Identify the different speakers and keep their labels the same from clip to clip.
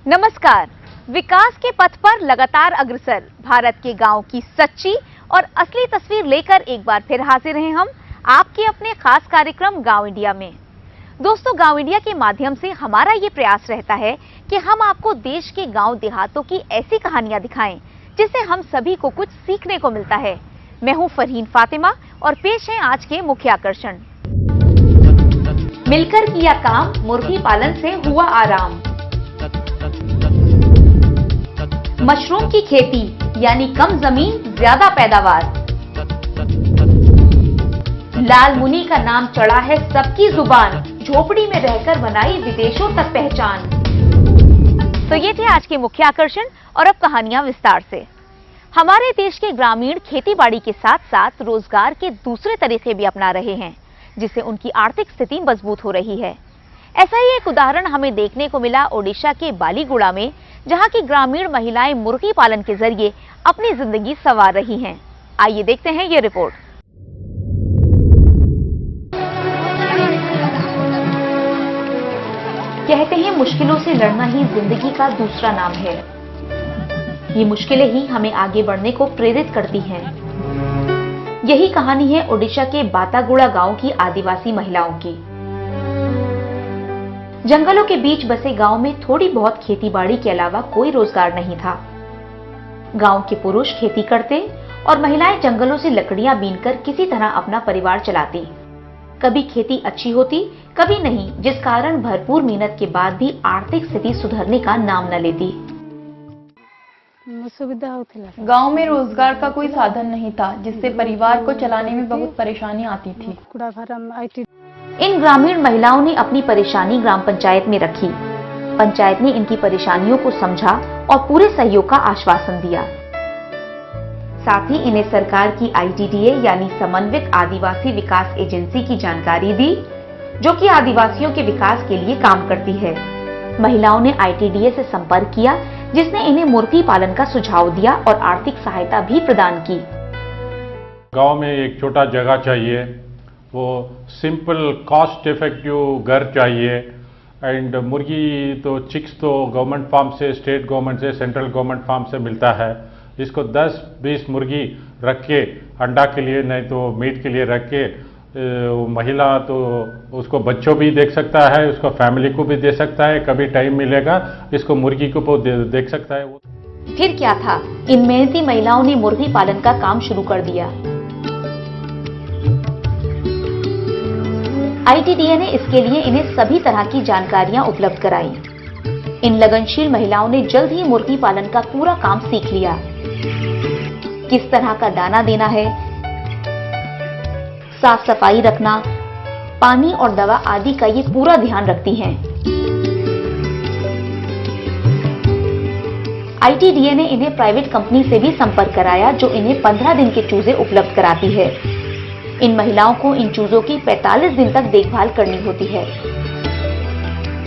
Speaker 1: नमस्कार। विकास के पथ पर लगातार अग्रसर भारत के गांव की सच्ची और असली तस्वीर लेकर एक बार फिर हाजिर हैं हम आपके अपने खास कार्यक्रम गांव इंडिया में। दोस्तों, गांव इंडिया के माध्यम से हमारा ये प्रयास रहता है कि हम आपको देश के गांव देहातों की ऐसी कहानियां दिखाएं जिससे हम सभी को कुछ सीखने को मिलता है। मैं हूं फरहीन फातिमा और पेश है आज के मुख्य आकर्षण। मिलकर किया काम, मुर्गी पालन से हुआ आराम। मशरूम की खेती यानी कम जमीन ज्यादा पैदावार। लाल मुनि का नाम चढ़ा है सबकी जुबान, झोपड़ी में रहकर बनाई विदेशों तक पहचान। तो ये थे आज के मुख्य आकर्षण और अब कहानियां विस्तार से। हमारे देश के ग्रामीण खेतीबाड़ी के साथ साथ रोजगार के दूसरे तरीके भी अपना रहे हैं, जिससे उनकी आर्थिक स्थिति मजबूत हो रही है। ऐसा ही एक उदाहरण हमें देखने को मिला ओडिशा के बालीगुड़ा में, जहां की ग्रामीण महिलाएं मुर्गी पालन के जरिए अपनी जिंदगी संवार रही हैं। आइए देखते हैं ये रिपोर्ट। कहते हैं मुश्किलों से लड़ना ही जिंदगी का दूसरा नाम है। ये मुश्किलें ही हमें आगे बढ़ने को प्रेरित करती हैं। यही कहानी है ओडिशा के बातागुड़ा गांव की आदिवासी महिलाओं की। जंगलों के बीच बसे गांव में थोड़ी बहुत खेतीबाड़ी के अलावा कोई रोजगार नहीं था। गांव के पुरुष खेती करते और महिलाएं जंगलों से लकड़ियां बीनकर किसी तरह अपना परिवार चलाती। कभी खेती अच्छी होती, कभी नहीं, जिस कारण भरपूर मेहनत के बाद भी आर्थिक स्थिति सुधरने का नाम न लेती।
Speaker 2: गांव में रोजगार का कोई साधन नहीं था, जिससे परिवार को चलाने में बहुत परेशानी आती थी।
Speaker 1: इन ग्रामीण महिलाओं ने अपनी परेशानी ग्राम पंचायत में रखी। पंचायत ने इनकी परेशानियों को समझा और पूरे सहयोग का आश्वासन दिया। साथ ही इन्हें सरकार की ITDA यानी समन्वित आदिवासी विकास एजेंसी की जानकारी दी, जो कि आदिवासियों के विकास के लिए काम करती है। महिलाओं ने ITDA से संपर्क किया, जिसने इन्हें मुर्गी पालन का सुझाव दिया और आर्थिक सहायता भी प्रदान की।
Speaker 3: गांव में एक छोटा जगह चाहिए, वो सिंपल कॉस्ट इफेक्टिव घर चाहिए एंड मुर्गी तो चिक्स तो गवर्नमेंट फार्म से, स्टेट गवर्नमेंट से, सेंट्रल गवर्नमेंट फार्म से मिलता है। इसको 10-20 मुर्गी रख के अंडा के लिए नहीं तो मीट के लिए रख के महिला तो उसको बच्चों भी देख सकता है, उसको फैमिली को भी दे सकता है, कभी टाइम मिलेगा इसको मुर्गी को देख सकता है।
Speaker 1: फिर क्या था, इन मेहनती महिलाओं ने मुर्गी पालन का काम शुरू कर दिया। ITDA ने इसके लिए इन्हें सभी तरह की जानकारियां उपलब्ध कराई। इन लगनशील महिलाओं ने जल्द ही मुर्गी पालन का पूरा काम सीख लिया। किस तरह का दाना देना है, साफ सफाई रखना, पानी और दवा आदि का ये पूरा ध्यान रखती हैं। ITDA ने इन्हें प्राइवेट कंपनी से भी संपर्क कराया, जो इन्हें 15 दिन के चूजे उपलब्ध कराती है। इन महिलाओं को इन चूजों की 45 दिन तक देखभाल करनी होती है।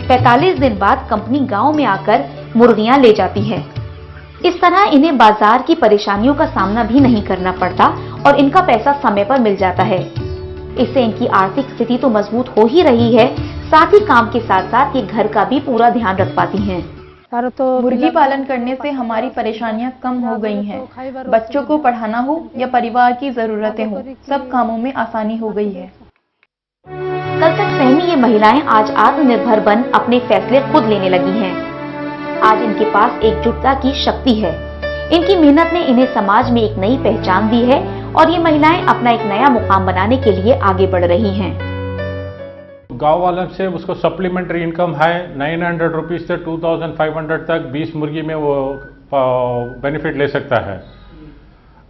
Speaker 1: 45 दिन बाद कंपनी गांव में आकर मुर्गियां ले जाती है। इस तरह इन्हें बाजार की परेशानियों का सामना भी नहीं करना पड़ता और इनका पैसा समय पर मिल जाता है। इससे इनकी आर्थिक स्थिति तो मजबूत हो ही रही है, साथ ही काम के साथ साथ ये घर का भी पूरा ध्यान रख पाती हैं।
Speaker 2: मुर्गी पालन करने से हमारी परेशानियां कम हो गई हैं। बच्चों को पढ़ाना हो या परिवार की जरूरतें हो, सब कामों में आसानी हो गई है।
Speaker 1: कल तक सहमी ये महिलाएं आज आत्मनिर्भर बन अपने फैसले खुद लेने लगी हैं। आज इनके पास एकजुटता की शक्ति है। इनकी मेहनत ने इन्हें समाज में एक नई पहचान दी है और ये महिलाएं अपना एक नया मुकाम बनाने के लिए आगे बढ़ रही हैं।
Speaker 3: गांव वालों से उसको सप्लीमेंट्री इनकम है 900 रुपीज से 2500 तक 20 मुर्गी में वो बेनिफिट ले सकता है।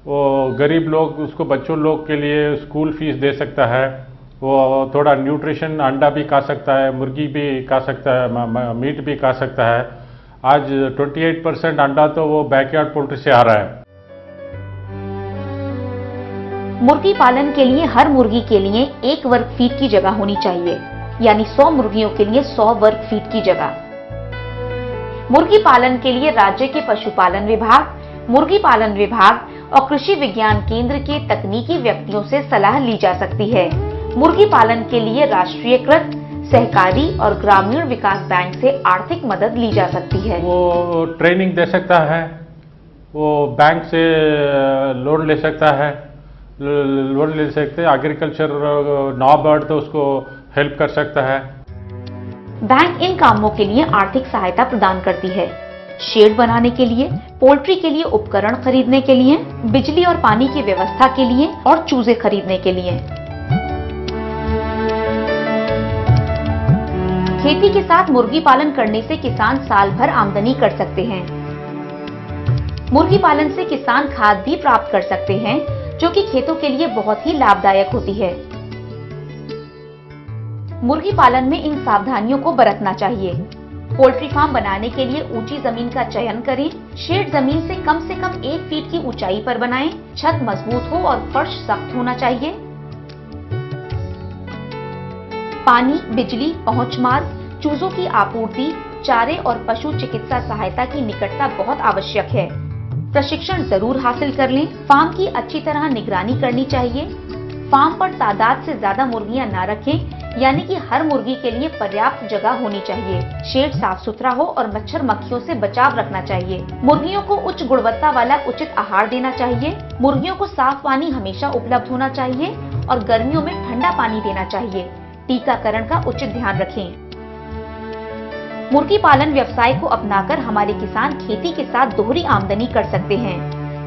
Speaker 3: वो गरीब लोग उसको बच्चों लोग के लिए स्कूल फीस दे सकता है। वो थोड़ा न्यूट्रिशन अंडा भी खा सकता है, मुर्गी भी खा सकता है, मीट भी खा सकता है। आज 28% अंडा तो वो बैकयार्ड पोल्ट्री से आ रहा है।
Speaker 1: मुर्गी पालन के लिए हर मुर्गी के लिए 1 वर्ग फीट की जगह होनी चाहिए, यानी 100 मुर्गियों के लिए 100 वर्ग फीट की जगह। मुर्गी पालन के लिए राज्य के पशुपालन विभाग, मुर्गी पालन विभाग और कृषि विज्ञान केंद्र के तकनीकी व्यक्तियों से सलाह ली जा सकती है। मुर्गी पालन के लिए राष्ट्रीयकृत सहकारी और ग्रामीण विकास बैंक से आर्थिक मदद ली जा सकती है।
Speaker 3: वो ट्रेनिंग दे सकता है, वो बैंक से लोन ले सकता है, लोन ले सकते हैं। एग्रीकल्चर नाबार्ड तो उसको हेल्प कर सकता है।
Speaker 1: बैंक इन कामों के लिए आर्थिक सहायता प्रदान करती है। शेड बनाने के लिए, पोल्ट्री के लिए उपकरण खरीदने के लिए, बिजली और पानी की व्यवस्था के लिए और चूजे खरीदने के लिए। खेती के साथ मुर्गी पालन करने से किसान साल भर आमदनी कर सकते हैं। मुर्गी पालन से किसान खाद भी प्राप्त कर सकते हैं, जो कि खेतों के लिए बहुत ही लाभदायक होती है। मुर्गी पालन में इन सावधानियों को बरतना चाहिए। पोल्ट्री फार्म बनाने के लिए ऊंची जमीन का चयन करें। शेड जमीन से कम 1 फीट की ऊंचाई पर बनाएं। छत मजबूत हो और फर्श सख्त होना चाहिए। पानी, बिजली, पहुंच मार्ग, चूजों की आपूर्ति, चारे और पशु चिकित्सा सहायता की निकटता बहुत आवश्यक है। प्रशिक्षण जरूर हासिल कर लें। फार्म की अच्छी तरह निगरानी करनी चाहिए। फार्म पर तादाद से ज्यादा मुर्गियां ना रखें, यानी कि हर मुर्गी के लिए पर्याप्त जगह होनी चाहिए। शेड साफ सुथरा हो और मच्छर मक्खियों से बचाव रखना चाहिए। मुर्गियों को उच्च गुणवत्ता वाला उचित आहार देना चाहिए। मुर्गियों को साफ पानी हमेशा उपलब्ध होना चाहिए और गर्मियों में ठंडा पानी देना चाहिए। टीकाकरण का उचित ध्यान रखें। मुर्गी पालन व्यवसाय को अपनाकर हमारे किसान खेती के साथ दोहरी आमदनी कर सकते हैं।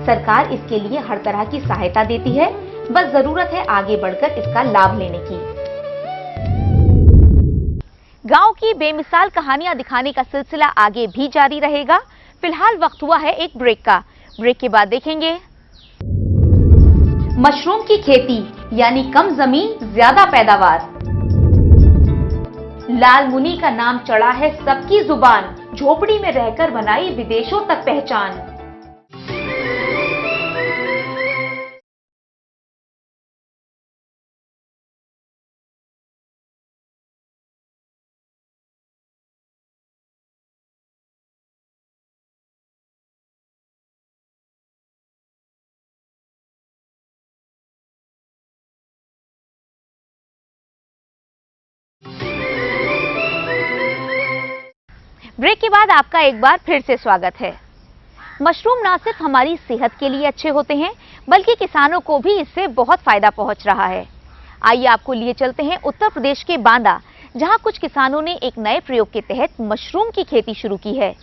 Speaker 1: सरकार इसके लिए हर तरह की सहायता देती है, बस जरूरत है आगे बढ़कर इसका लाभ लेने की। गांव की बेमिसाल कहानियां दिखाने का सिलसिला आगे भी जारी रहेगा। फिलहाल वक्त हुआ है एक ब्रेक का। ब्रेक के बाद देखेंगे मशरूम की खेती, यानी कम जमीन ज्यादा पैदावार। लाल मुनि का नाम चढ़ा है सबकी जुबान, झोपड़ी में रहकर बनाई विदेशों तक पहचान। ब्रेक के बाद आपका एक बार फिर से स्वागत है। मशरूम ना सिर्फ हमारी सेहत के लिए अच्छे होते हैं, बल्कि किसानों को भी इससे बहुत फायदा पहुंच रहा है। आइए आपको लिए चलते हैं उत्तर प्रदेश के बांदा, जहां कुछ किसानों ने एक नए प्रयोग के तहत मशरूम की खेती शुरू की है।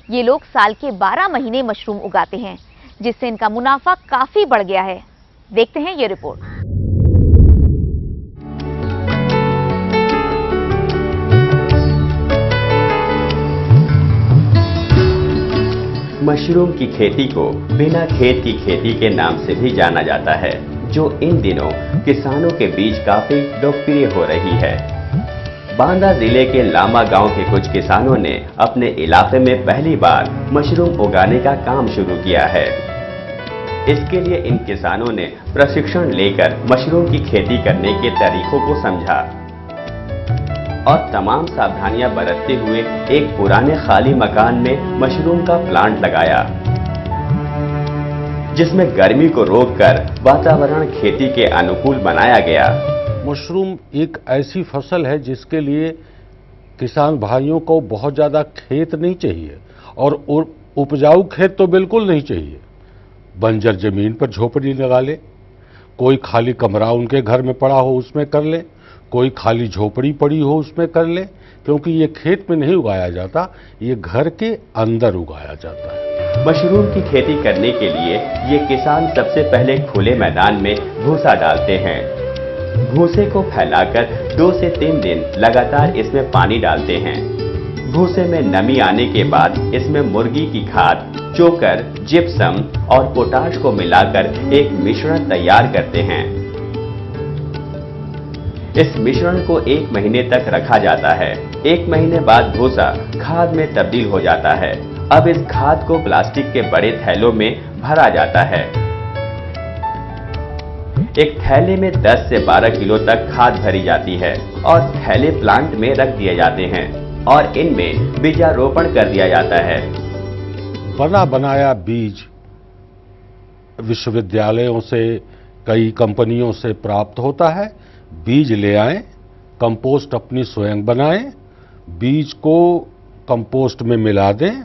Speaker 1: ये लोग साल के 12 महीने मशरूम उगाते हैं, जिससे इनका मुनाफा काफी बढ़ गया है। देखते हैं ये रिपोर्ट।
Speaker 4: मशरूम की खेती को बिना खेत की खेती के नाम से भी जाना जाता है, जो इन दिनों किसानों के बीच काफी लोकप्रिय हो रही है। बांदा जिले के लामा गांव के कुछ किसानों ने अपने इलाके में पहली बार मशरूम उगाने का काम शुरू किया है। इसके लिए इन किसानों ने प्रशिक्षण लेकर मशरूम की खेती करने के तरीकों को समझा और तमाम सावधानियां बरतते हुए एक पुराने खाली मकान में मशरूम का प्लांट लगाया, जिसमें गर्मी को रोककर वातावरण खेती के अनुकूल बनाया गया।
Speaker 5: मशरूम एक ऐसी फसल है जिसके लिए किसान भाइयों को बहुत ज़्यादा खेत नहीं चाहिए और उपजाऊ खेत तो बिल्कुल नहीं चाहिए। बंजर जमीन पर झोपड़ी लगा ले, कोई खाली कमरा उनके घर में पड़ा हो उसमें कर ले, कोई खाली झोपड़ी पड़ी हो उसमें कर ले, क्योंकि ये खेत में नहीं उगाया जाता, ये घर के अंदर उगाया जाता है।
Speaker 4: मशरूम की खेती करने के लिए ये किसान सबसे पहले खुले मैदान में भूसा डालते हैं। भूसे को फैलाकर 2 से 3 दिन लगातार इसमें पानी डालते हैं। भूसे में नमी आने के बाद इसमें मुर्गी की खाद, चोकर, जिप्सम और पोटाश को मिलाकर एक मिश्रण तैयार करते हैं। इस मिश्रण को 1 महीने तक रखा जाता है। 1 महीने बाद भूसा खाद में तब्दील हो जाता है। अब इस खाद को प्लास्टिक के बड़े थैलों में भरा जाता है। एक थैले में 10 से 12 किलो तक खाद भरी जाती है और थैले प्लांट में रख दिए जाते हैं और इनमें बीजारोपण कर दिया जाता है।
Speaker 5: बना बनाया बीज विश्वविद्यालयों से, कई कंपनियों से प्राप्त होता है। बीज ले आएं, कंपोस्ट अपनी स्वयं बनाएं, बीज को कंपोस्ट में मिला दें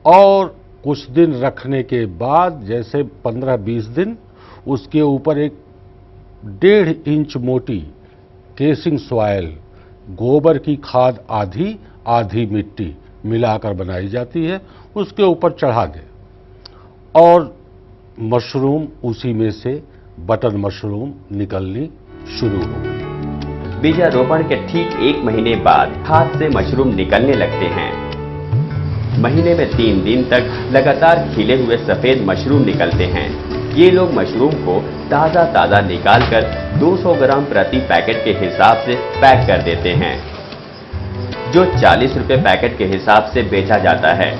Speaker 5: और कुछ दिन रखने के बाद, जैसे 15-20 दिन, उसके ऊपर एक 1.5 इंच मोटी केसिंग सॉइल, गोबर की खाद आधी आधी मिट्टी मिलाकर बनाई जाती है, उसके ऊपर चढ़ा दें और मशरूम उसी में से बटन मशरूम निकलनी शुरू होगी।
Speaker 4: बीजारोपण के ठीक 1 महीने बाद खाद से मशरूम निकलने लगते हैं। महीने में 3 दिन तक लगातार खिले हुए सफेद मशरूम निकलते हैं। ये लोग मशरूम को ताजा निकालकर 200 ग्राम प्रति पैकेट के हिसाब से पैक कर देते हैं, जो 40 रुपए पैकेट के हिसाब से बेचा जाता है।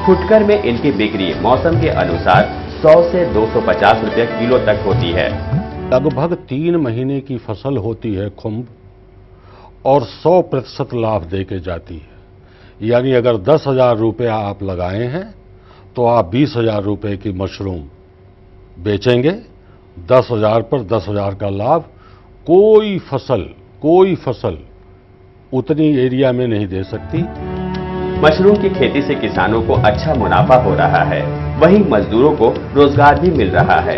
Speaker 4: फुटकर में इनकी बिक्री मौसम के अनुसार 100 से 250 रुपए किलो तक होती है।
Speaker 5: लगभग 3 महीने की फसल होती है खुम्ब और 100% लाभ देके जाती है। यानी अगर 10,000 रुपये आप लगाए हैं तो आप 20,000 रुपये की मशरूम बेचेंगे। 10,000 पर 10,000 का लाभ कोई फसल उतनी एरिया में नहीं दे सकती।
Speaker 4: मशरूम की खेती से किसानों को अच्छा मुनाफा हो रहा है, वहीं मजदूरों को रोजगार भी मिल रहा है,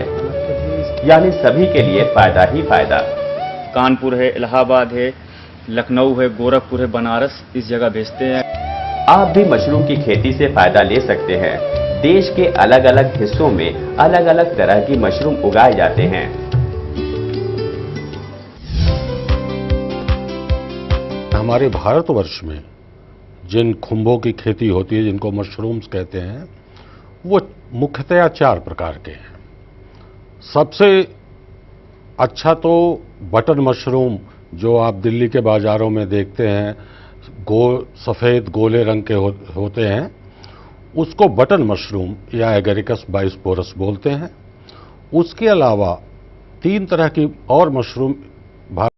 Speaker 4: यानी सभी के लिए फायदा ही फायदा।
Speaker 6: कानपुर है, इलाहाबाद है, लखनऊ है, गोरखपुर है, बनारस, इस जगह भेजते हैं।
Speaker 4: आप भी मशरूम की खेती से फायदा ले सकते हैं। देश के अलग अलग हिस्सों में अलग अलग तरह की मशरूम उगाए जाते हैं।
Speaker 5: हमारे भारतवर्ष में जिन खुम्बों की खेती होती है, जिनको मशरूम्स कहते हैं, वो मुख्यतया 4 प्रकार के हैं। सबसे अच्छा तो बटन मशरूम, जो आप दिल्ली के बाजारों में देखते हैं, सफेद गोले रंग के होते हैं, उसको बटन मशरूम या एगेरिकस बाइस्पोरस बोलते हैं। उसके अलावा 3 तरह की और मशरूम